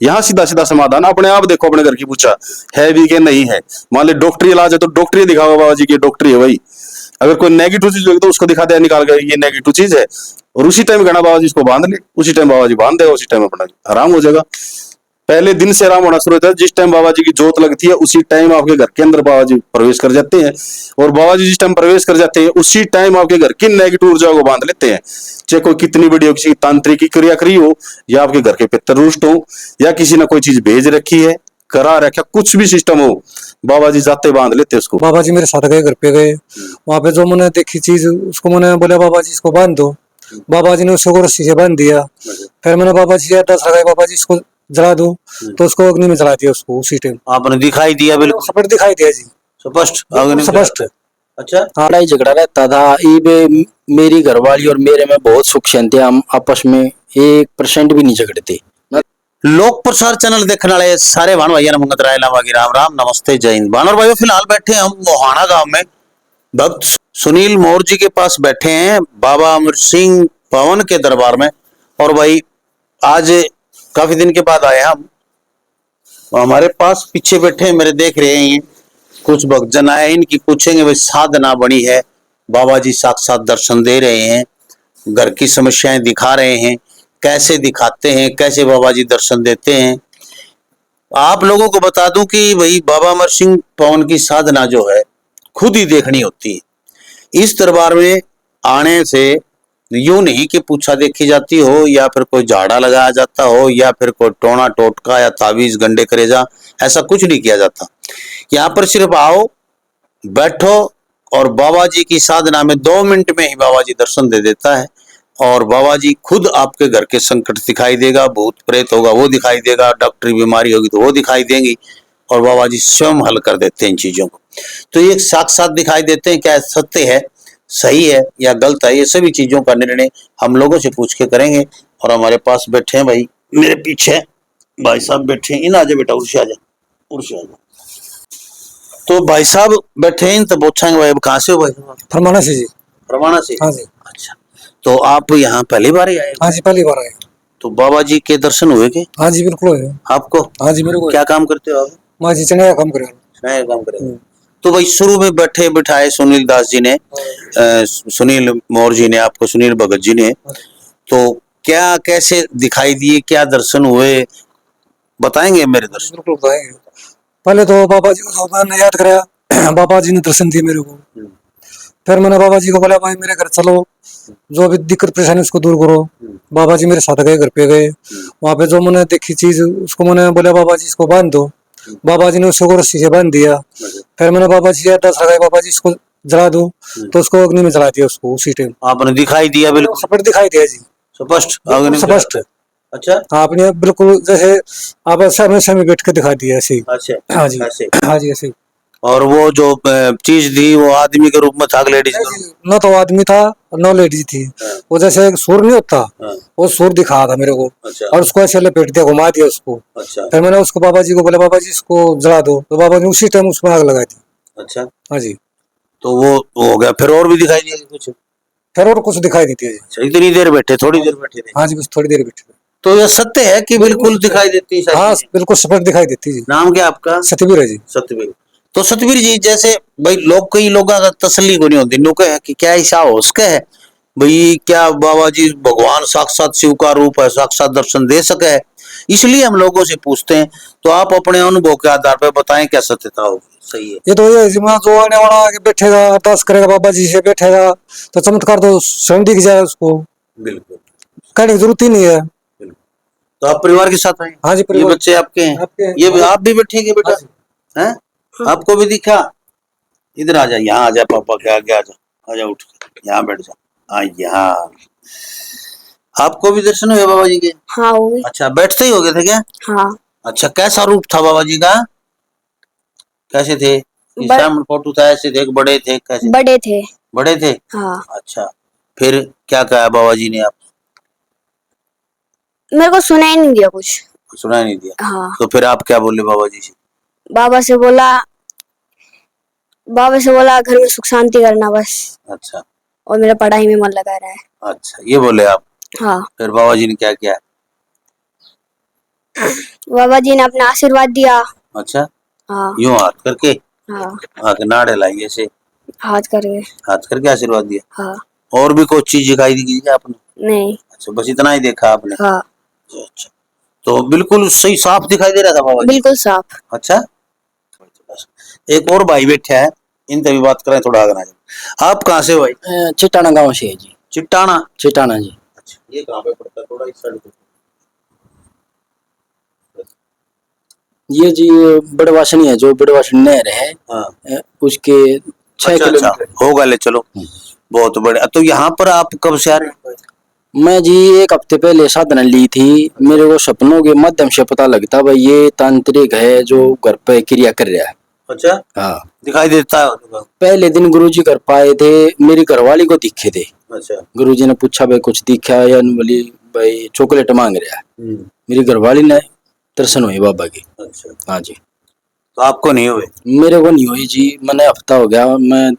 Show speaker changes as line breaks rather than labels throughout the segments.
यहाँ सीधा सीधा समाधान अपने आप देखो, अपने घर की पूछा है भी कि नहीं है। मान ली डॉक्टरी इलाज है तो डॉक्टरी दिखाओ बाबा जी की डॉक्टरी है वही। अगर कोई नेगेटिव चीज होगी तो उसको दिखा दे निकाल कर ये नेगेटिव चीज है, और उसी टाइम कहना बाबा जी इसको बांध ले, उसी टाइम बाबा जी बांध देगा, उसी टाइम अपना आराम हो जाएगा। पहले दिन से आराम होना शुरू होता है, जिस टाइम बाबा जी की जोत लगती है उसी टाइम आपके घर के अंदर बाबा जी प्रवेश कर जाते हैं, और बाबा जी जिस टाइम प्रवेश कर जाते हैं उसी टाइम आपके घर की नेगेटिव ऊर्जा को बांध लेते हैं। चाहे कोई कितनी बड़ी हो, किसी तांत्रिक की क्रिया करी हो, या आपके घर के पितर रुष्ट हो, या किसी ने कोई चीज भेज रखी है, करा रखा, कुछ भी सिस्टम हो, बाबा जी जाते बांध लेते उसको।
बाबा जी मेरे साथ गए, घर पे गए, वहां पे जो मैंने देखी चीज उसको मैंने बोला बाबा जी इसको बांध दो। बाबा जी ने उसको रस्सी से बांध दिया। फिर मैंने बाबा जी से 10 लगाए, बाबा जी इसको जला दो, तो उसको अग्नि में जला दिया उसको उसी टाइम।
आपने दिखाई दिया बिल्कुल
स्पष्ट दिखाई दिया जी,
स्पष्ट अग्नि में
स्पष्ट।
अच्छा
हाँ, लड़ाई झगड़ा रहता था। ये मेरी घरवाली और मेरे में बहुत सुख शांति, हम आपस में 1% भी नहीं झगड़ते।
लोक प्रसार चैनल देखने वाले सारे भान भाइयों ने मंगत राय लावागी राम राम नमस्ते जय हिंद। भानोर भाइयों फिलहाल बैठे हैं हम मोहाना गांव में, भक्त सुनील मोर जी के पास बैठे हैं, बाबा अमर सिंह पवन के दरबार में। और भाई आज काफी दिन के बाद आए हम, हमारे पास पीछे बैठे हैं, मेरे देख रहे हैं ये कुछ भक्तजन आए, इनकी पूछेंगे भाई साधना बनी है, बाबा जी साक्षात दर्शन दे रहे हैं, घर की समस्याएं दिखा रहे हैं, कैसे दिखाते हैं, कैसे बाबा जी दर्शन देते हैं। आप लोगों को बता दूं कि भाई बाबा अमर सिंह पवन की साधना जो है खुद ही देखनी होती है। इस दरबार में आने से यूं नहीं कि पूछा देखी जाती हो, या फिर कोई झाड़ा लगाया जाता हो, या फिर कोई टोना टोटका या तावीज गंडे करेजा, ऐसा कुछ नहीं किया जाता। यहाँ पर सिर्फ आओ, बैठो, और बाबा जी की साधना में 2 मिनट में ही बाबा जी दर्शन दे देता है। और बाबा जी खुद आपके घर के संकट दिखाई देगा, भूत प्रेत होगा वो दिखाई देगा, डॉक्टरी बीमारी होगी तो वो दिखाई देंगी, और बाबा जी स्वयं हल कर देते हैं इन चीजों को। तो ये साथ साथ दिखाई देते हैं, क्या सत्य है, सही है या गलत है, ये सभी चीजों का निर्णय हम लोगों से पूछ के करेंगे। और हमारे पास बैठे हैं भाई, मेरे पीछे भाई साहब बैठे हैं, इन आजा बेटा, उर्से आजा, उर्से आजा। तो भाई साहब बैठे हैं, तो पूछेंगे भाई कहाँ से हो भाई?
फरमाना से जी।
परवाना से।
हाँ जी।
अच्छा, तो आप यहाँ पहली बार ही आए?
हाँ जी, पहली बार आए।
तो बाबा जी के दर्शन हुए के
हाँ जी बिल्कुल है।
आपको?
हाँ जी मेरे को।
क्या काम करते हो आप?
माँ जी चने का काम करे।
नया काम करे। तो भाई शुरू में बैठे बिठाए सुनील दास जी ने, सुनील मोर जी ने आपको, सुनील भगत जी ने, तो क्या कैसे दिखाई दिए, क्या दर्शन हुए, बताएंगे मेरे दर्शन?
बिल्कुल बताएंगे। पहले तो बाबा जी को मैंने याद कराया, बाबा जी ने दर्शन दिए मेरे को। फिर मैंने बाबा जी को बोला भाई मेरे घर चलो, जो भी दिक्कत परेशानी उसको दूर करो। बाबा जी मेरे साथ गए, घर पे गए, वहां पे जो मैंने देखी चीज उसको मैंने बोला बाबा जी इसको बांध दो। बाबा जी ने उसको रस्सी से बांध दिया। फिर मैंने बाबा जी से 10 लगाए, बाबा जी इसको जला दो, तो उसको अग्नि में जला दिया उसको उसी टाइम।
आपने दिखाई दिया बिल्कुल
स्पष्ट दिखाई दिया जी,
स्पष्ट अग्नि में?
स्पष्ट।
अच्छा
आपने बिल्कुल जैसे आप सामने सामने बैठ के दिखा दिया ऐसे ही।
अच्छा।
हाँ जी,
ऐसे?
हाँ जी ऐसे ही।
और वो जो चीज थी वो आदमी के रूप में था, लेडीज के रूप
न तो आदमी था न लेडीज थी। वो जैसे एक सूर नहीं होता,
हाँ।
वो सूर दिखा था मेरे को।
अच्छा।
और उसको ऐसे लपेट दिया, घुमा दिया उसको।
अच्छा
फिर मैंने उसको बाबा जी को बोला बाबा जी इसको जला दो, तो बाबा ने उसी टाइम उसमें आग लगाई थी।
अच्छा।
हाँ जी।
तो वो हो गया, फिर और भी दिखाई दिया कुछ?
फिर और कुछ दिखाई देती है जी।
अच्छा, इतनी देर बैठे, थोड़ी देर बैठे थे?
हाँ जी, बस थोड़ी देर बैठे थे।
तो यह सत्य है कि बिल्कुल दिखाई देती है?
हाँ बिल्कुल स्पष्ट दिखाई देती है जी।
नाम क्या आपका?
सतबीर है जी।
सतवीर। तो सतवीर जी, जैसे भाई लोग, कई लोगों का तसल्ली को नहीं होती, लोग कहे कि क्या ऐसा हो सके है भाई, क्या बाबा जी भगवान साक्षात शिव का रूप है, साक्षात दर्शन दे सके है, इसलिए हम लोगों से पूछते हैं। तो आप अपने अनुभव के आधार पर बताएं क्या सत्यता होगी, सही है?
ये तो ये जो आने वाला आगे बैठेगा, अरदास करेगा बाबा जी से बैठेगा, तो चमत्कार तो स्वयं दिख जाए उसको।
बिल्कुल,
कहने की जरूरत ही नहीं है।
तो आप परिवार के साथ आए?
हाँ जी,
ये
परिवार।
बच्चे आपके हैं?
आपके हैं।
ये भी आप भी बैठेंगे बेटा? हैं? आपको भी दिखा? इधर आ जा, यहाँ आ जा, पापा के आगे आ जा, आ जा, उठ यहाँ बैठ जा। हाँ यहाँ आपको भी दर्शन हुए बाबा जी के?
हाँ हो गई।
अच्छा, बैठते ही हो गए थे क्या?
हाँ
अच्छा, कैसा रूप था बाबा जी का, कैसे थे? सामने फोटो था, ऐसे थे, बड़े थे, कैसे?
बड़े थे।
बड़े थे?
हाँ।
अच्छा, फिर क्या कहा बाबा जी ने? आप
मेरे को सुनाई नहीं दिया कुछ।
सुना नहीं दिया?
हाँ।
तो फिर आप क्या बोले बाबा जी से?
बाबा से बोला घर में सुख शांति करना बस,
अच्छा,
और मेरा पढ़ाई में मन लगा रहा है।
अच्छा, ये बोले आप?
हाँ।
फिर बाबा जी ने क्या किया?
बाबा जी ने अपना आशीर्वाद दिया।
अच्छा,
हाँ
यूं हाथ करके
हाँ,
आके नाड़े लाई ऐसे
हाथ करके।
हाथ करके आशीर्वाद दिया।
हाँ
और भी कोई चीज दिखाई दी क्या आपने?
नहीं।
अच्छा, बस इतना ही देखा आपने।
हाँ
अच्छा, तो बिल्कुल सही साफ दिखाई दे रहा था बाबा जी।
बिल्कुल साफ।
अच्छा, एक और भाई बैठा है, इनसे भी बात करें थोड़ा आगे। आप कहाँ से हो भाई?
चिटाना गांव से है जी।
चिट्टाना।
चिटाना जी।
अच्छा, ये कहाँ पे पड़ता है? थोड़ा इस साइड पे।
ये जी बड़वासनी है, जो बड़वासनी नहर है
हाँ।
उसके 6
अच्छा,
किलोमीटर।
होगा ले चलो। बहुत बढ़िया। तो यहाँ पर आप कब से आ रहे हैं?
मैं जी 1 हफ्ते पहले साधना ली थी। मेरे को सपनों के माध्यम से पता लगता भाई ये तांत्रिक है जो घर पे क्रिया कर रहा है।
अच्छा,
हाँ,
दिखाई देता है।
पहले दिन गुरुजी घर पाए थे, मेरी घरवाली को दिखे थे।
अच्छा।
गुरुजी ने पूछा भाई कुछ दिखा या नहीं, बोली भाई चॉकलेट मांग रहा है। मेरी घरवाली ने दर्शन हुए बाबा के।
अच्छा,
हाँ जी।
तो आपको नहीं हुए?
मेरे को नहीं हुई जी, मैंने हफ्ता हो गया, मैं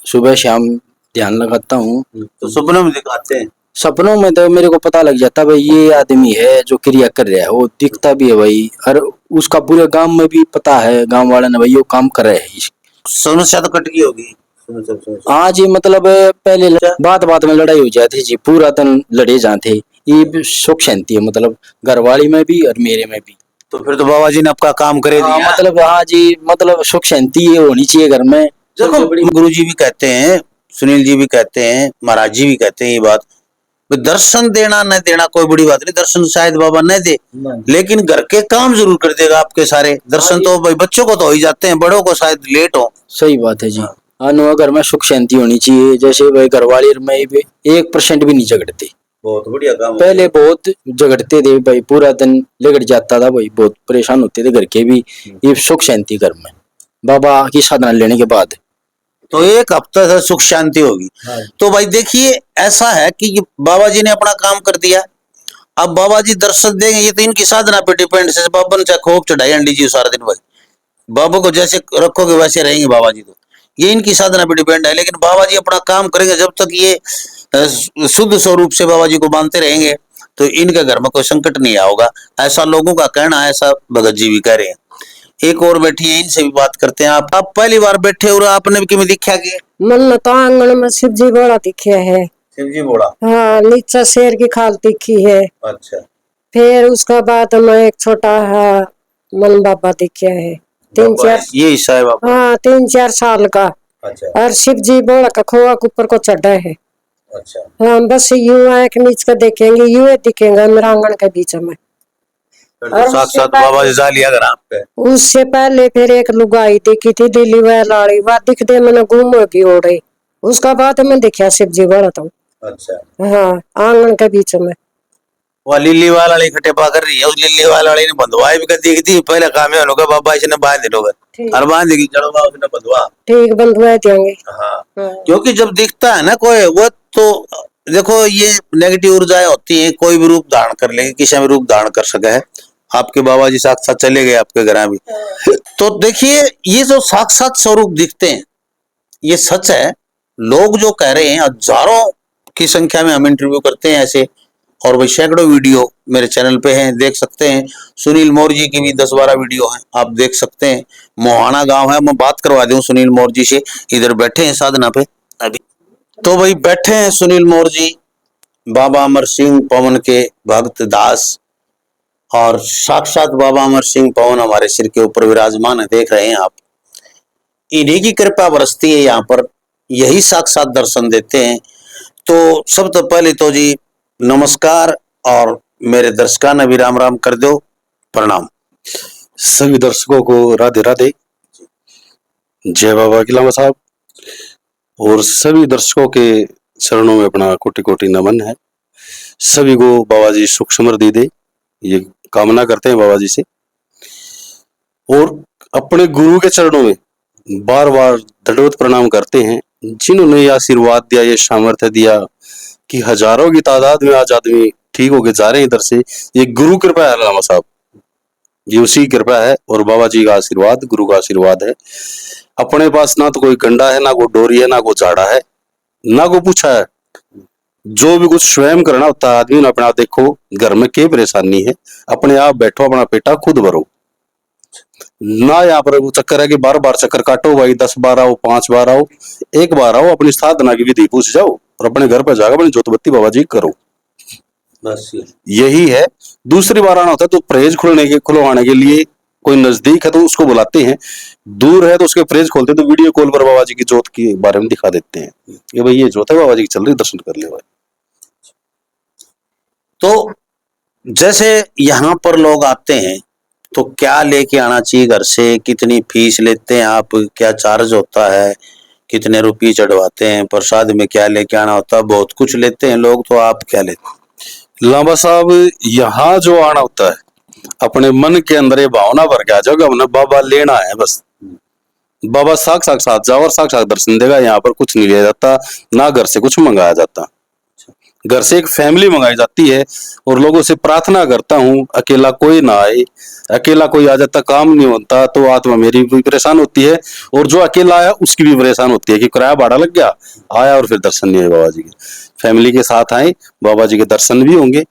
सुबह शाम ध्यान लगाता हूँ।
तो सपनों में दिखाते हैं?
सपनों में तो मेरे को पता लग जाता भाई ये आदमी है जो क्रिया कर रहा है, वो दिखता भी है भाई, और उसका पूरे गांव में भी पता है, गांव वाले ने भाई वो काम कर रहे हैं।
समस्या तो कट गई होगी।
हाँ जी, मतलब पहले बात बात में लड़ाई हो जाती जी, पूरा दिन लड़े जाते। ये भी सुख शांति है, मतलब घरवाली में भी और मेरे में भी।
तो फिर तो बाबा जी ने आपका काम करे
हाँ,
दिया।
मतलब हाँ जी, मतलब सुख शांति ये होनी चाहिए घर में।
देखो, गुरु जी भी कहते हैं, सुनील जी भी कहते हैं, महाराज जी भी कहते हैं ये बात, दर्शन देना न देना कोई बड़ी बात नहीं, दर्शन शायद बाबा न दे, लेकिन घर के काम जरूर कर देगा आपके सारे। दर्शन तो भाई बच्चों को तो हो ही जाते हैं, बड़ों को शायद लेट हो।
सही बात है जी। हाँ, घर में सुख शांति होनी चाहिए। जैसे भाई घरवाली में 1% भी नहीं झगड़ते।
बहुत बढ़िया काम।
पहले बहुत झगड़ते थे भाई, पूरा दिन लिगड़ जाता था भाई, बहुत परेशान होते थे घर के भी। ये सुख शांति घर में बाबा की साधना लेने के बाद।
तो 1 हफ्ते से सुख शांति होगी। तो भाई देखिए, ऐसा है कि बाबा जी ने अपना काम कर दिया, अब बाबा जी दर्शन देंगे, ये तो इनकी साधना पे डिपेंड है। बाबा ने चाहे खोप चढ़ाई अंडी जी सारा दिन, भाई बाबा को जैसे रखोगे वैसे रहेंगे बाबा जी, तो ये इनकी साधना पे डिपेंड है। लेकिन बाबा जी अपना काम करेंगे, जब तक ये शुद्ध स्वरूप से बाबा जी को मानते रहेंगे तो इनके घर में कोई संकट नहीं आओगा, ऐसा लोगों का कहना है, ऐसा भगत जी भी कह रहे हैं। एक और बैठी है, इनसे भी बात करते हैं। आप पहली बार बैठे हो, आपने भी किमें दिखा के?
मन तो आंगन में शिव जी बड़ा दिखे है।
शिव जी बोला?
हाँ, नीचे शेर की खाल दिखी है।
अच्छा।
फिर उसका बाद में एक छोटा मन बाबा दिखे है, 3-4।
ये हिस्सा है बाबा?
हाँ, 3-4 साल का।
अच्छा।
और शिव जी बड़ा का खोआ के ऊपर को चढ़ा है।
अच्छा।
हाँ, बस यूं आंख नीच के देखेंगे, यूं दिखेगा मेरा आंगन के बीच में।
और साथ साथ बाबा जी जा लिया घर आपके?
उससे पहले फिर एक लुगाई दिखी थी, दिल्ली वह लाड़ी, वह दिखते मैंने घूम भी ओढ़े। उसका बाद में देखा शिव जी बड़ा था।
अच्छा।
हाँ, आंगन के बीच में।
वो लिल्ली वाला इकट्ठे पा कर रही है, उस लिल्ली वाला ने बंधवाई भी कर दी थी पहले, काम है लोग बाबा इसने बांध दे लोग और बांध देगी चलो बाबा उसने बंधवा।
ठीक, बंधुआ देंगे।
हाँ, क्योंकि जब दिखता है ना कोई वो, तो देखो ये नेगेटिव ऊर्जाएं होती हैं, कोई भी रूप धारण कर लेंगे, किसी भी रूप धारण कर सके है। आपके बाबा जी साक्षात चले गए आपके घर भी, तो देखिए ये जो साक्षात स्वरूप दिखते हैं ये सच है। लोग जो कह रहे हैं, हजारों की संख्या में हम इंटरव्यू करते हैं ऐसे, और वही सैकड़ों वीडियो मेरे चैनल पे हैं, देख सकते हैं। सुनील मौर जी की भी 10-12 वीडियो हैं, आप देख सकते हैं। मोहाना गांव है, मैं बात करवा दूं सुनील मौर जी से, इधर बैठे हैं साधना पे अभी। तो भाई बैठे हैं सुनील मौर जी, बाबा अमर सिंह पवन के भक्त दास, और साक्षात बाबा अमर सिंह पवन हमारे सिर के ऊपर विराजमान है, देख रहे हैं आप। इन्हीं की कृपा बरसती है यहाँ पर, यही साक्षात दर्शन देते हैं। तो सब तो पहले तो जी नमस्कार, और मेरे दर्शकों ने भी राम राम कर दो, प्रणाम।
सभी दर्शकों को राधे राधे, जय बाबा की लामा साहब, और सभी दर्शकों के चरणों में अपना कोटि कोटि नमन है। सभी को बाबा जी सुख समृद्धि दे, ये कामना करते हैं बाबा जी से, और अपने गुरु के चरणों में बार बार दंडवत प्रणाम करते हैं, जिन्होंने ये आशीर्वाद दिया, ये सामर्थ्य दिया कि हजारों की तादाद में आज आदमी ठीक होके जा रहे हैं इधर से। ये गुरु कृपा है लामा साहब, ये उसी कृपा है, और बाबा जी का आशीर्वाद, गुरु का आशीर्वाद है। अपने पास ना तो कोई कंडा है, ना कोई डोरी है, ना कोई झाड़ा है, ना कोई पूछा है, जो भी कुछ स्वयं करना होता है आदमी ने अपने आप देखो, घर में क्या परेशानी है, अपने आप बैठो, अपना पेटा खुद भरो ना। यहाँ पर वो चक्कर है कि बार बार चक्कर काटो भाई, 10 बार आओ, 5 बार आओ, एक बार आओ, अपनी साधना की विधि पूछ जाओ और अपने घर पर जाकर अपनी जोतबत्ती बाबा जी करो।
बस
यही है। दूसरी बार आना होता है तो परहेज खुलवाने के लिए कोई नजदीक है तो उसको बुलाते हैं, दूर है तो उसके परहेज खोलते हैं, तो वीडियो कॉल पर बाबा जी की जोत के बारे में दिखा देते हैं कि भाई ये जोत है बाबा जी की चल रही, दर्शन कर ले भाई।
तो जैसे यहाँ पर लोग आते हैं तो क्या लेके आना चाहिए घर से, कितनी फीस लेते हैं आप, क्या चार्ज होता है, कितने रुपये चढ़वाते हैं, प्रसाद में क्या लेके आना होता है, बहुत कुछ लेते हैं लोग, तो आप क्या लेते हैं?
लांबा साहब, यहाँ जो आना होता है अपने मन के अंदर ये भावना भर के आ जाओगे, हमने बाबा लेना है बस। बाबा साक्षात साथ जाओ और साक्षात दर्शन देगा। यहाँ पर कुछ नहीं लिया जाता, ना घर से कुछ मंगाया जाता। घर से एक फैमिली मंगाई जाती है और लोगों से प्रार्थना करता हूँ अकेला कोई ना आए। अकेला कोई आ जाता, काम नहीं होता तो आत्मा मेरी भी परेशान होती है और जो अकेला आया उसकी भी परेशान होती है कि किराया भाड़ा लग गया, आया और फिर दर्शन नहीं हुए बाबा जी के। फैमिली के साथ आए, बाबा जी के दर्शन भी होंगे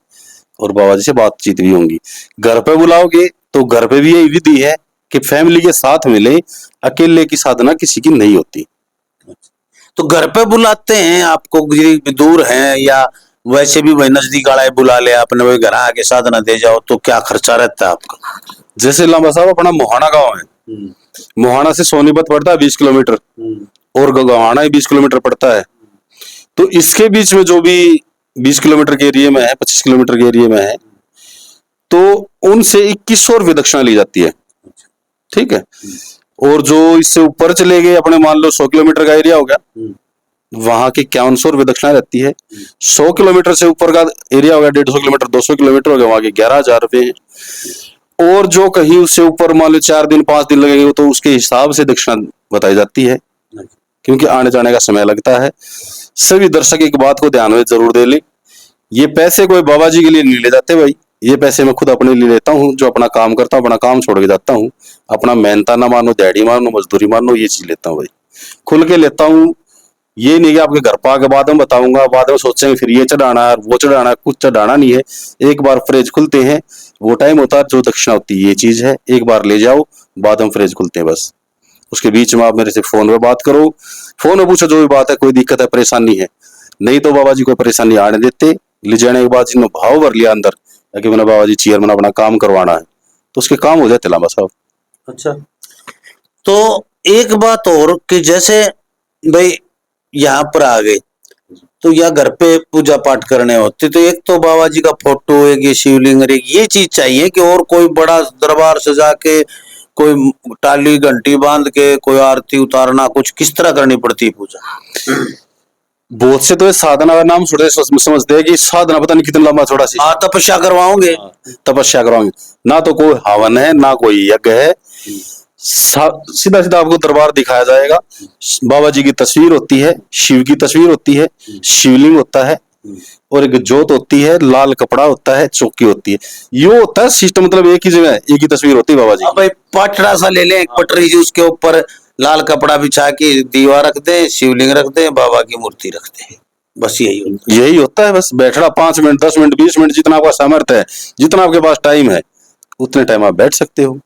और बाबा जी से बातचीत भी होंगी। घर पे बुलाओगे तो घर पे भी यही विधि है कि फैमिली के साथ मिले, अकेले की साधना किसी की नहीं होती।
तो घर पे बुलाते हैं आपको, दूर हैं या वैसे भी वही नजदीक वाला बुला ले अपने, वही घर आके साधना दे जाओ, तो क्या खर्चा रहता है आपका?
जैसे लांबा साहब अपना मोहाना गांव है, मोहाना से सोनीपत पड़ता है 20 किलोमीटर और गवाना ही 20 किलोमीटर पड़ता है। तो इसके बीच में जो भी 20 किलोमीटर के एरिया में है, 25 किलोमीटर के एरिया में है, तो उनसे 2100 रुपये दक्षिणा ली जाती है। ठीक है। और जो इससे ऊपर चले गए, अपने मान लो 100 किलोमीटर का एरिया हो गया, वहां की 5100 रुपये दक्षिणा रहती है। 100 किलोमीटर से ऊपर का एरिया हो गया, 150 किलोमीटर, 200 किलोमीटर हो गया, वहां के 11,000 रुपये हैं। और जो कहीं उससे ऊपर मान लो 4 दिन 5 दिन लगेंगे तो उसके हिसाब से दक्षिणा बताई जाती है, क्योंकि आने जाने का समय लगता है। सभी दर्शक एक बात को ध्यान में जरूर दे ले, ये पैसे कोई बाबा जी के लिए नहीं ले जाते भाई, ये पैसे मैं खुद अपने लिए लेता हूँ। जो अपना काम करता हूँ, अपना काम छोड़ के जाता हूँ, अपना मेहनता ना मानो, दिहाड़ी मानो, मजदूरी मानो, ये चीज लेता हूँ भाई, खुल के लेता हूँ। ये नहीं कि आपके घर पर आके बाद में बताऊंगा, बाद में सोचेंगे फिर ये चढ़ाना है वो चढ़ाना है, कुछ चढ़ाना नहीं है। एक बार फ्रिज खुलते हैं, वो टाइम होता है जो दक्षिणा होती है, ये चीज है, एक बार ले जाओ, बाद में फ्रिज खुलते हैं बस। उसके बीच में आप मेरे से फोन पे बात करो, फोन में पूछो जो भी बात है, कोई दिक्कत है परेशानी है, नहीं तो बाबा जी कोई परेशानी आने देते। ले जाने के बाद जिन्होंने भाव भर लिया अंदर कि मैंने बाबा जी चेयरमैन अपना काम करवाना है, तो उसके काम हो जाते लांबा साहब।
अच्छा, तो एक बात और कि जैसे भाई यहाँ पर आ गए तो या घर पे पूजा पाठ करने होते, तो एक तो बाबा जी का फोटो, एक ये शिवलिंग, एक ये चीज चाहिए कि और कोई बड़ा दरबार सजा के, कोई टाली घंटी बांध के, कोई आरती उतारना, कुछ किस तरह करनी पड़ती है पूजा?
बहुत से तो ये साधना का नाम छोड़े समझते हैं कि साधना पता नहीं कितना लंबा छोड़ा सी।
हाँ, तपस्या करवाओगे,
तपस्या करवाएंगे, ना तो कोई हवन है ना कोई यज्ञ है, सीधा सीधा आपको दरबार दिखाया जाएगा। बाबा जी की तस्वीर होती है, शिव की तस्वीर होती है, शिवलिंग होता है और एक जोत होती है, लाल कपड़ा होता है, चौकी होती है। ये होता है सिस्टम, मतलब एक ही जगह एक ही तस्वीर होती है बाबा जी।
अब भाई पटरा सा ले लें, एक पटरी जी, उसके ऊपर लाल कपड़ा बिछा के दीवार रख दे, शिवलिंग रख दे, बाबा की मूर्ति रख दे, बस
यही होता है। बस बैठना 5 मिनट 10 मिनट 20 मिनट, जितना आपका सामर्थ्य है, जितना आपके पास टाइम है, उतने टाइम आप बैठ सकते हो।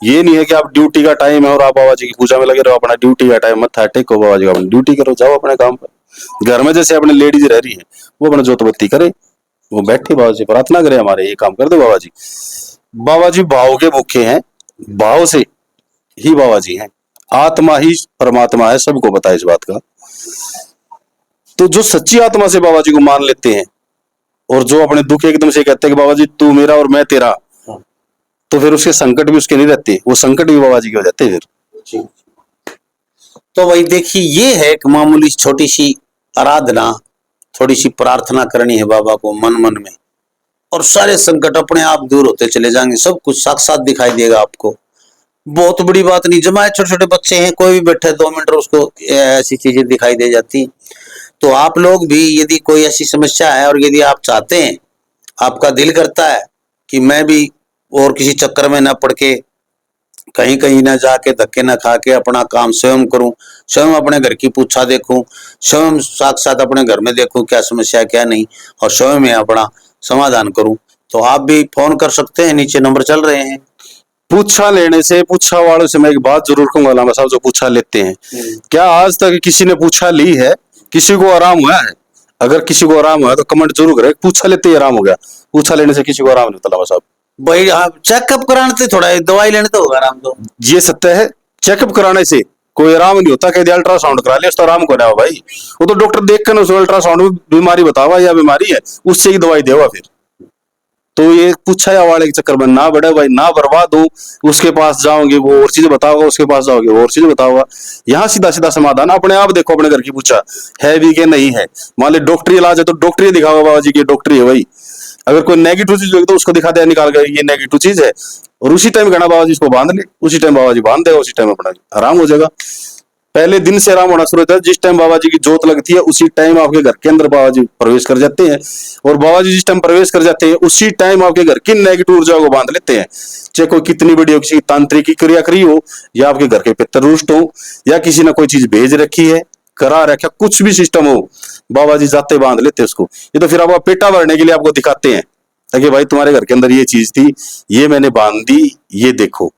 ये नहीं है कि आप ड्यूटी का टाइम है और आप बाबा जी की पूजा में लगे रहो, अपना ड्यूटी का टाइम मत टेको, बाबा जी का अपनी ड्यूटी करो, जाओ अपने काम पर। घर में जैसे अपने लेडीज रह रही है, वो अपना जोतबत्ती करे, वो बैठे बाबा जी प्रार्थना करे, हमारे ये काम कर दो बाबा जी। बाबा जी भाव के भूखे हैं, भाव से ही बाबा जी हैं, आत्मा ही परमात्मा है, सबको पता है इस बात का। तो जो सच्ची आत्मा से बाबा जी को मान लेते हैं और जो अपने दुख एकदम से कहते हैं कि बाबा जी तू मेरा और मैं तेरा, तो फिर उसके संकट भी उसके नहीं रहते, वो संकट भी बाबा जी के हो जाते हैं फिर।
तो भाई देखिए, ये है एक मामूली छोटी सी आराधना, थोड़ी सी प्रार्थना करनी है बाबा को मन मन में, और सारे संकट अपने आप दूर होते चले जाएंगे, सब कुछ साक्षात दिखाई देगा आपको। बहुत बड़ी बात नहीं, जमाए छोटे छोटे बच्चे हैं, कोई भी बैठे 2 मिनट उसको ऐसी चीजें दिखाई दे जाती। तो आप लोग भी यदि कोई ऐसी समस्या है और यदि आप चाहते हैं, आपका दिल करता है कि मैं भी और किसी चक्कर में न पड़ के कहीं कहीं ना जाके धक्के ना खा के अपना काम स्वयं करूं, स्वयं अपने घर की पूछा देखूं, स्वयं साक्षात अपने घर में देखूं क्या समस्या क्या नहीं, और स्वयं में अपना समाधान करूं। तो आप भी फोन कर सकते हैं, नीचे नंबर चल रहे हैं।
पूछा लेने से, पूछा वालों से मैं एक बात जरूर कहूंगा लामा साहब, जो पूछा लेते हैं, क्या आज तक किसी ने पूछा ली है, किसी को आराम हुआ है? अगर किसी को आराम हुआ है तो कमेंट जरूर करें, पूछा लेते ही आराम हो गया। पूछा लेने से किसी को आराम नहीं होता लामा साहब।
भाई आप चेकअप कराने से थोड़ा दवाई लेने तो होगा आराम तो।
ये सत्य है, चेकअप कराने से कोई आराम नहीं होता। कह दिया अल्ट्रासाउंड करा लिया, उसका आराम को ना भाई, वो तो डॉक्टर देख कर उसको अल्ट्रासाउंड में बीमारी बतावा या बीमारी है, उससे ही दवाई देगा फिर। तो ये पूछा या वाले के चक्कर में ना बढ़े भाई, ना बर्बाद हो। उसके पास जाओगे वो और चीजें बताओगे, उसके पास जाओगे वो और चीजें बताओगे। यहाँ सीधा सीधा समाधान अपने आप देखो, अपने घर की पूछा है भी के नहीं है। मान ली डॉक्टरी इलाज है तो डॉक्टरी दिखाओगे बाबा जी की डॉक्टरी है भाई। अगर कोई नेगेटिव चीज होगी तो उसको दिखा दिया, निकाल कर ये नेगेटिव चीज है, और उसी टाइम कहना बाबा जी इसको बांध ले, उसी टाइम बाबा जी बांध देगा, उसी टाइम अपना आराम हो जाएगा। पहले दिन से आराम होना शुरू होता है, जिस टाइम बाबा जी की जोत लगती है उसी टाइम आपके घर के अंदर बाबा जी प्रवेश कर जाते हैं, और बाबा जी जिस टाइम प्रवेश कर जाते हैं उसी टाइम आपके घर की नेगेटिव ऊर्जा को बांध लेते हैं। चाहे कोई कितनी बड़ी हो, किसी तांत्रिक की क्रिया करी हो, या आपके घर के पितर रुष्ट हो, या किसी ने कोई चीज भेज रखी है, करा रखा, कुछ भी सिस्टम हो, बाबा जी जाते बांध लेते हैं उसको। ये तो फिर आपका पेटा भरने के लिए आपको दिखाते हैं ताकि भाई तुम्हारे घर के अंदर ये चीज थी, ये मैंने बांध दी, ये देखो।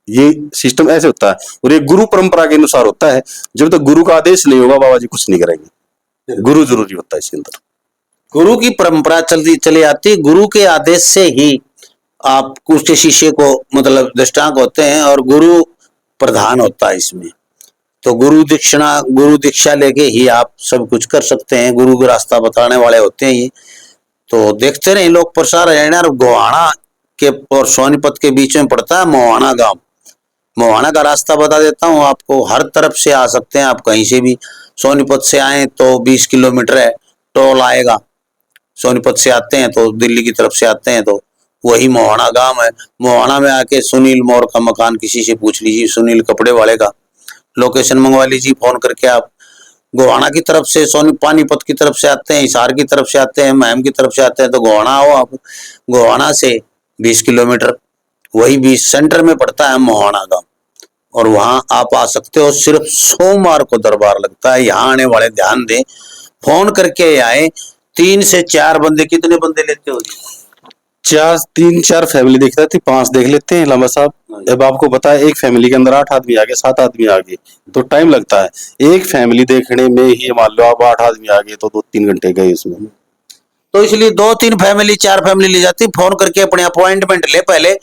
ये सिस्टम ऐसे होता है, और ये गुरु परंपरा के अनुसार होता है। जब तक गुरु का आदेश नहीं होगा बाबा जी कुछ नहीं करेंगे। गुरु जरूरी होता है इसके अंदर।
गुरु की परंपरा चलती चली आती, गुरु के आदेश से ही आप उसके शिष्य को मतलब दृष्टांत होते हैं, और गुरु प्रधान होता है इसमें। तो गुरु दीक्षा लेके ही आप सब कुछ कर सकते हैं। गुरु का रास्ता बताने वाले होते हैं ये। तो देखते रहे लोग प्रसार हरियाणा और गोहाना के और सोनीपत के बीच में पड़ता है मोहाना गांव। मोहाना का रास्ता बता देता हूँ आपको, हर तरफ से आ सकते हैं आप, कहीं से भी। सोनीपत से आए तो 20 किलोमीटर है, टोल आएगा। सोनीपत से आते हैं तो दिल्ली की तरफ से आते हैं तो वही मोहाना गांव है। मोहाना में आके सुनील मोर का मकान किसी से पूछ लीजिए, सुनील कपड़े वाले का लोकेशन मंगवा लीजिए फोन करके। आप गोहाना की तरफ से, पानीपत की तरफ से आते हैं, हिसार की तरफ से आते हैं, महम की तरफ से आते हैं तो गोहाना आओ आप। गोहाना से 20 किलोमीटर, वही 20 सेंटर में पड़ता है मोहाना गांव, और वहां आप आ सकते हो। सिर्फ सोमवार को दरबार लगता है। यहाँ आने वाले ध्यान दें, फोन करके आए। 3 से 4 बंदे, कितने बंदे लेते हो?
3-4 फैमिली देख रहे थे, 5 देख लेते हैं लामा साहब। अब आपको पता है एक फैमिली के अंदर 8 आदमी आ गए, 7 आदमी आ गए तो टाइम लगता है। एक फैमिली देखने में ही मान लो आप 8 आदमी आ गए तो 2-3 घंटे गए इसमें।
तो इसलिए 2-3 फैमिली, 4 फैमिली ले जाती, फोन करके अपने अपॉइंटमेंट ले पहले,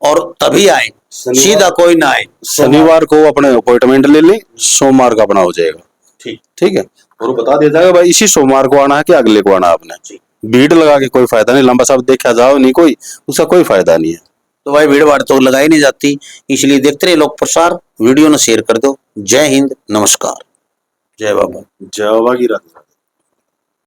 और तभी आए, सीधा कोई ना आए।
शनिवार को अपने अपॉइंटमेंट ले लें, सोमवार का अपना हो जाएगा। ठीक है, और बता दिया जाएगा भाई इसी सोमवार को आना है कि अगले को आना है आपने। भीड़ लगा के कोई फायदा नहीं, लंबा साहब देखा जाओ नहीं कोई, उसका कोई फायदा नहीं है।
तो भाई भीड़ भाड़ तो लगाई नहीं जाती, इसलिए देखते रहे लोग प्रसार। वीडियो ने शेयर कर दो। जय हिंद, नमस्कार, जय बाबा।
जय बाबा की रात।